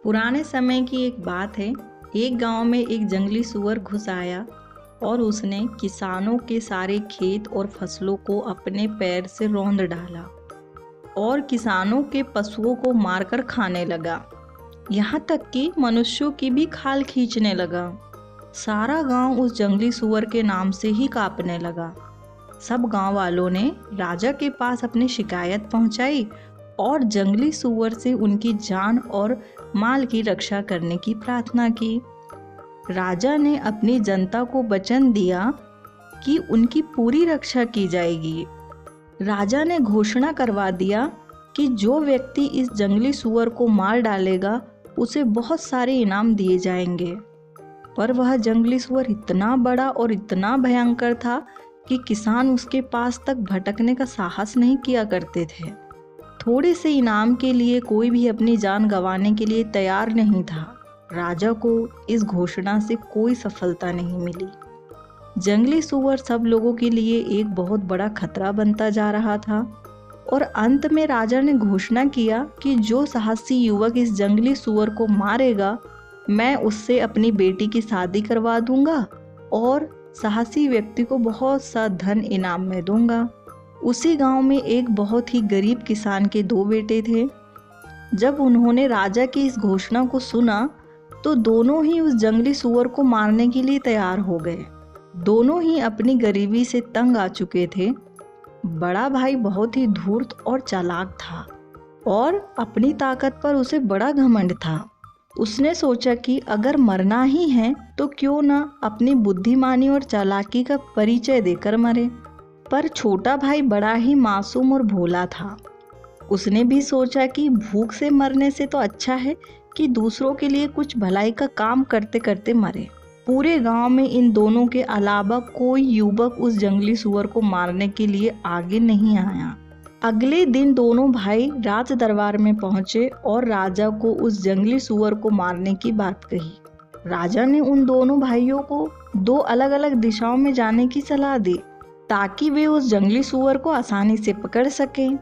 पुराने समय की एक बात है। एक गांव में एक जंगली सूअर घुस आया और उसने किसानों के सारे खेत और फसलों को अपने पैर से रौंद डाला और किसानों के पशुओं को मारकर खाने लगा। यहाँ तक कि मनुष्यों की भी खाल खींचने लगा। सारा गांव उस जंगली सूअर के नाम से ही कांपने लगा। सब गांव वालों ने राजा के पास अपनी शिकायत पहुंचाई और जंगली सूअर से उनकी जान और माल की रक्षा करने की प्रार्थना की। राजा ने अपनी जनता को वचन दिया कि उनकी पूरी रक्षा की जाएगी। राजा ने घोषणा करवा दिया कि जो व्यक्ति इस जंगली सूअर को मार डालेगा उसे बहुत सारे इनाम दिए जाएंगे। पर वह जंगली सूअर इतना बड़ा और इतना भयंकर था कि किसान उसके पास तक भटकने का साहस नहीं किया करते थे। थोड़े से इनाम के लिए कोई भी अपनी जान गंवाने के लिए तैयार नहीं था। राजा को इस घोषणा से कोई सफलता नहीं मिली। जंगली सूअर सब लोगों के लिए एक बहुत बड़ा खतरा बनता जा रहा था और अंत में राजा ने घोषणा किया कि जो साहसी युवक इस जंगली सूअर को मारेगा, मैं उससे अपनी बेटी की शादी करवा दूंगा और साहसी व्यक्ति को बहुत सा धन इनाम में दूंगा। उसी गांव में एक बहुत ही गरीब किसान के दो बेटे थे। जब उन्होंने राजा की इस घोषणा को सुना तो दोनों ही उस जंगली सूअर को मारने के लिए तैयार हो गए। दोनों ही अपनी गरीबी से तंग आ चुके थे। बड़ा भाई बहुत ही धूर्त और चालाक था और अपनी ताकत पर उसे बड़ा घमंड था। उसने सोचा कि अगर मरना ही है तो क्यों ना अपनी बुद्धिमानी और चालाकी का परिचय देकर मरे। पर छोटा भाई बड़ा ही मासूम और भोला था। उसने भी सोचा कि भूख से मरने से तो अच्छा है कि दूसरों के लिए कुछ भलाई का काम करते करते मरे। पूरे गांव में इन दोनों के अलावा कोई युवक उस जंगली सूअर को मारने के लिए आगे नहीं आया। अगले दिन दोनों भाई राज दरबार में पहुंचे और राजा को उस जंगली सूअर को मारने की बात कही। राजा ने उन दोनों भाइयों को दो अलग अलग दिशाओं में जाने की सलाह दी ताकि वे उस जंगली सूअर को आसानी से पकड़ सकें।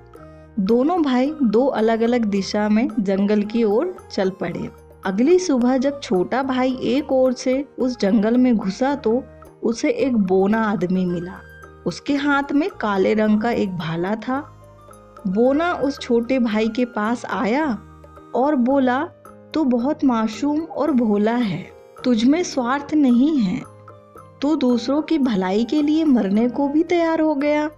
दोनों भाई दो अलग अलग दिशा में जंगल की ओर चल पड़े। अगली सुबह जब छोटा भाई एक ओर से उस जंगल में घुसा तो उसे एक बोना आदमी मिला। उसके हाथ में काले रंग का एक भाला था। बोना उस छोटे भाई के पास आया और बोला, तू बहुत मासूम और भोला है, तुझमें स्वार्थ नहीं है, तू दूसरों की भलाई के लिए मरने को भी तैयार हो गया।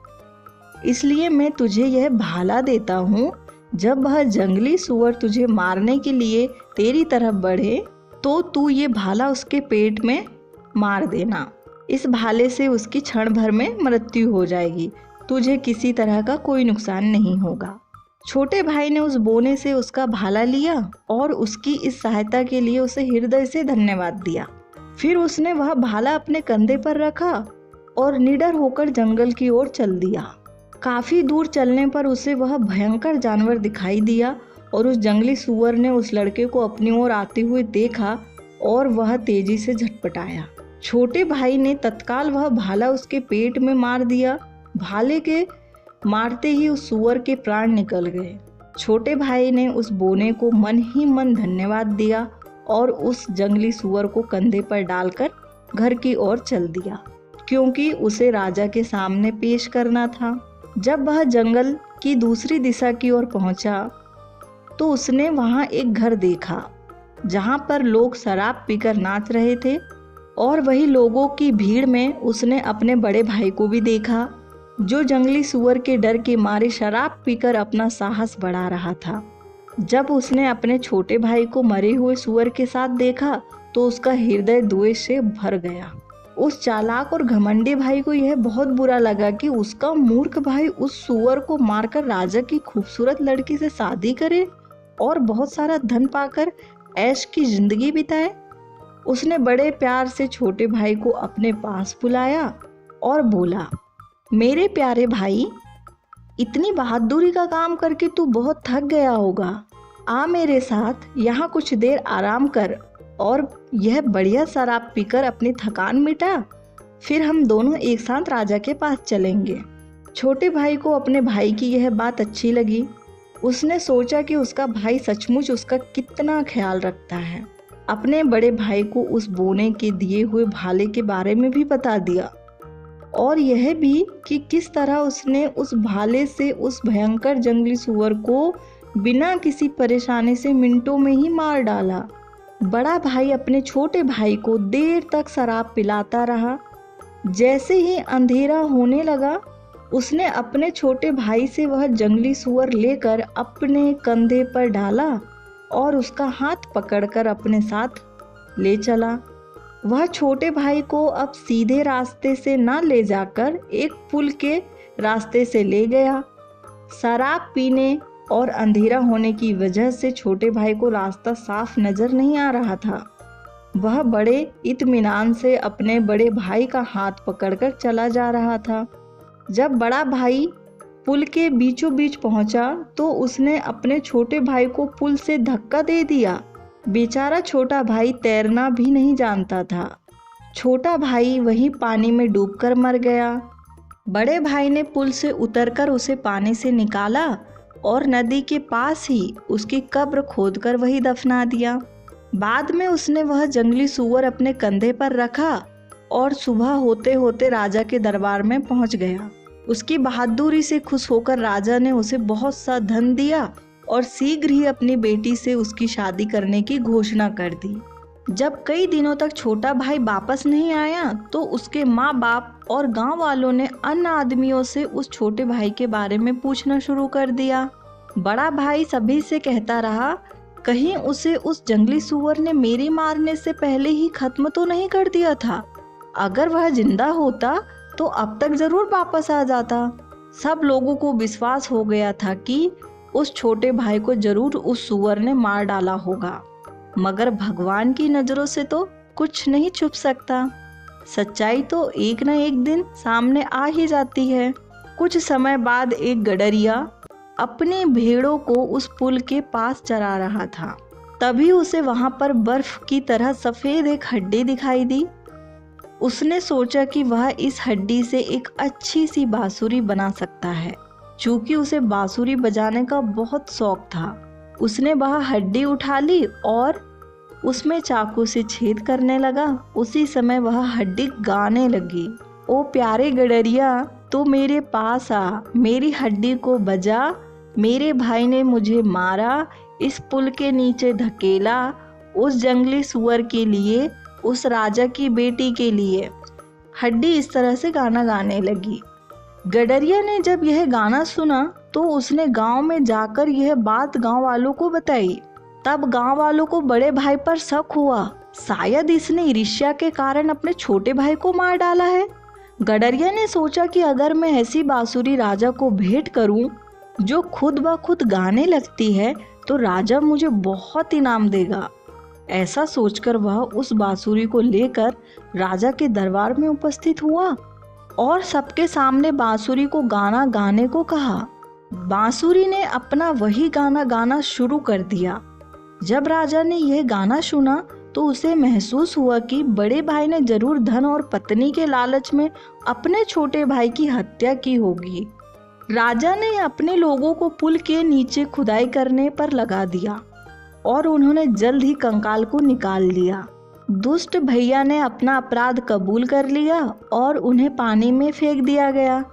इसलिए मैं तुझे यह भाला देता हूँ। जब वह जंगली सूअर तुझे मारने के लिए तेरी तरफ बढ़े तो तू ये भाला उसके पेट में मार देना। इस भाले से उसकी क्षण भर में मृत्यु हो जाएगी। तुझे किसी तरह का कोई नुकसान नहीं होगा। छोटे भाई ने उस बोने से उसका भाला लिया और उसकी इस सहायता के लिए उसे हृदय से धन्यवाद दिया। फिर उसने वह भाला अपने कंधे पर रखा और निडर होकर जंगल की ओर चल दिया। काफी दूर चलने पर उसे वह भयंकर जानवर दिखाई दिया और उस जंगली सूअर ने उस लड़के को अपनी ओर आते हुए देखा और वह तेजी से झटपटाया। छोटे भाई ने तत्काल वह भाला उसके पेट में मार दिया। भाले के मारते ही उस सूअर के प्राण निकल गए। छोटे भाई ने उस बोने को मन ही मन धन्यवाद दिया और उस जंगली सूअर को कंधे पर डालकर घर की ओर चल दिया, क्योंकि उसे राजा के सामने पेश करना था। जब वह जंगल की दूसरी दिशा की ओर पहुंचा तो उसने वहां एक घर देखा जहां पर लोग शराब पीकर नाच रहे थे और वही लोगों की भीड़ में उसने अपने बड़े भाई को भी देखा, जो जंगली सूअर के डर के मारे शराब पीकर अपना साहस बढ़ा रहा था। जब उसने अपने छोटे भाई को मरे हुए सूअर के साथ देखा तो उसका हृदय द्वेष से भर गया। उस चालाक और घमंडी भाई को यह बहुत बुरा लगा कि उसका मूर्ख भाई उस सूअर को मारकर राजा की खूबसूरत लड़की से शादी करे और बहुत सारा धन पाकर ऐश की जिंदगी बिताए। उसने बड़े प्यार से छोटे भाई को अपने पास बुलाया और बोला, मेरे प्यारे भाई, इतनी बहादुरी का काम करके तू बहुत थक गया होगा। आ मेरे साथ यहाँ कुछ देर आराम कर और यह बढ़िया शराब पीकर अपनी थकान मिटा। फिर हम दोनों एक साथ राजा के पास चलेंगे। छोटे भाई को अपने भाई की यह बात अच्छी लगी। उसने सोचा कि उसका भाई सचमुच उसका कितना ख्याल रखता है। अपने बड़े भाई को उस बोने के दिए हुए भाले के बारे में भी बता दिया और यह भी कि किस तरह उसने उस भाले से उस भयंकर जंगली सुअर को बिना किसी परेशानी से मिनटों में ही मार डाला। बड़ा भाई अपने छोटे भाई को देर तक शराब पिलाता रहा। जैसे ही अंधेरा होने लगा, उसने अपने छोटे भाई से वह जंगली सुअर लेकर अपने कंधे पर डाला और उसका हाथ पकड़कर अपने साथ ले चला। वह छोटे भाई को अब सीधे रास्ते से न ले जाकर एक पुल के रास्ते से ले गया। शराब पीने और अंधेरा होने की वजह से छोटे भाई को रास्ता साफ नजर नहीं आ रहा था। वह बड़े इत्मीनान से अपने बड़े भाई का हाथ पकड़कर चला जा रहा था। जब बड़ा भाई पुल के बीचों बीच पहुंचा तो उसने अपने छोटे भाई को पुल से धक्का दे दिया। बेचारा छोटा भाई तैरना भी नहीं जानता था। छोटा भाई वहीं पानी में डूबकर मर गया। बड़े भाई ने पुल से उतरकर उसे पानी से निकाला और नदी के पास ही उसकी कब्र खोदकर वहीं दफना दिया। बाद में उसने वह जंगली सूअर अपने कंधे पर रखा और सुबह होते होते राजा के दरबार में पहुंच गया। उसकी बहादुरी से खुश होकर राजा ने उसे बहुत सा धन दिया और शीघ्र ही अपनी बेटी से उसकी शादी करने की घोषणा कर दी। जब कई दिनों तक छोटा भाई वापस नहीं आया तो उसके माँ बाप और गांव वालों ने अन्य आदमियों से उस छोटे भाई के बारे में पूछना शुरू कर दिया। बड़ा भाई सभी से कहता रहा, कहीं उसे उस जंगली सूअर ने मेरे मारने से पहले ही खत्म तो नहीं कर दिया था। अगर वह जिंदा होता तो अब तक जरूर वापस आ जाता। सब लोगों को विश्वास हो गया था कि उस छोटे भाई को जरूर उस सूअर ने मार डाला होगा, मगर भगवान की नजरों से तो कुछ नहीं छुप सकता। सच्चाई तो एक न एक दिन सामने आ ही जाती है। कुछ समय बाद एक गडरिया अपनी भेड़ों को उस पुल के पास चरा रहा था। तभी उसे वहां पर बर्फ की तरह सफेद एक हड्डी दिखाई दी। उसने सोचा कि वह इस हड्डी से एक अच्छी सी बांसुरी बना सकता है। चूंकि उसे बांसुरी बजाने का बहुत शौक था, उसने वह हड्डी उठा ली और उसमें चाकू से छेद करने लगा। उसी समय वह हड्डी गाने लगी, ओ प्यारे गडरिया, तू मेरे पास आ, मेरी हड्डी को बजा। मेरे भाई ने मुझे मारा, इस पुल के नीचे धकेला, उस जंगली सुअर के लिए, उस राजा की बेटी के लिए। हड्डी इस तरह से गाना गाने लगी। गडरिया ने जब यह गाना सुना तो उसने गांव में जाकर यह बात गांव वालों को बताई। तब गांव वालों को बड़े भाई पर शक हुआ, शायद इसने ईर्ष्या के कारण अपने छोटे भाई को मार डाला है। गडरिया ने सोचा कि अगर मैं ऐसी बांसुरी राजा को भेंट करूं जो खुद ब खुद गाने लगती है तो राजा मुझे बहुत इनाम देगा। ऐसा सोचकर वह उस बांसुरी को लेकर राजा के दरबार में उपस्थित हुआ और सबके सामने बांसुरी को गाना गाने को कहा। बांसुरी ने अपना वही गाना गाना शुरू कर दिया। जब राजा ने यह गाना सुना तो उसे महसूस हुआ कि बड़े भाई ने जरूर धन और पत्नी के लालच में अपने छोटे भाई की हत्या की होगी। राजा ने अपने लोगों को पुल के नीचे खुदाई करने पर लगा दिया और उन्होंने जल्द ही कंकाल को निकाल लिया। दुष्ट भैया ने अपना अपराध कबूल कर लिया और उन्हें पानी में फेंक दिया गया।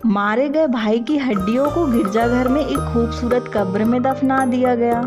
मारे गए भाई की हड्डियों को गिरजाघर में एक खूबसूरत कब्र में दफना दिया गया।